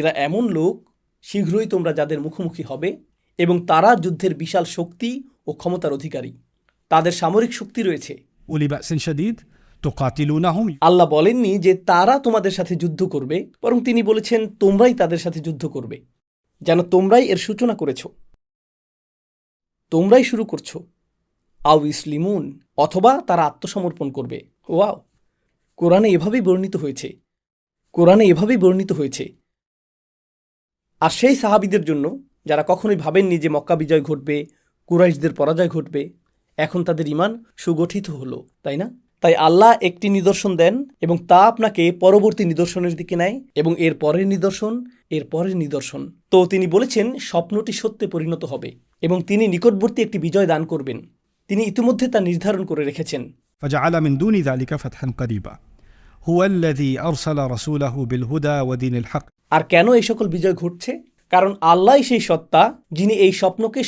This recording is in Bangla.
এরা এমন লোক, শীঘ্রই তোমরা যাদের মুখোমুখি হবে, এবং তারা যুদ্ধের বিশাল শক্তি ও ক্ষমতার অধিকারী। তাদের সামরিক শক্তি রয়েছে। أولي بأس شديد تقاتلونهم আল্লাহ বলেননি যে তারা তোমাদের সাথে যুদ্ধ করবে, বরং তিনি বলেছেন তোমরাই তাদের সাথে যুদ্ধ করবে, যেন তোমরাই এর সূচনা করেছ, তোমরাই শুরু করছো। আও ইসলিমুন, অথবা তারা আত্মসমর্পণ করবে। ওয়াও, কোরআনে এভাবেই বর্ণিত হয়েছে। আর সেই সাহাবীদের জন্য যারা কখনোই ভাবেননি যে মক্কা বিজয় ঘটবে, কুরাইশদের পরাজয় ঘটবে, এখন তাদের ঈমান সুগঠিত হলো, তাই না? তাই আল্লাহ একটি নিদর্শন দেন এবং তা আপনাকে পরবর্তী নিদর্শনের দিকে নেয়, এবং এর পরের নিদর্শন। তো তিনি বলেছেন স্বপ্নটি সত্যে পরিণত হবে এবং তিনি নিকটবর্তী একটি বিজয় দান করবেন। তিনি ইতিমধ্যে তা নির্ধারণ করে রেখেছেন। فجعل من دون ذلك فتحا قريبا هو الذي أرسل رسوله بالهدى ودين الحق। আর কেন এই সকল বিজয় ঘটছে? কারণ আল্লাহই সেই সত্তা যিনি এই স্বপ্নকে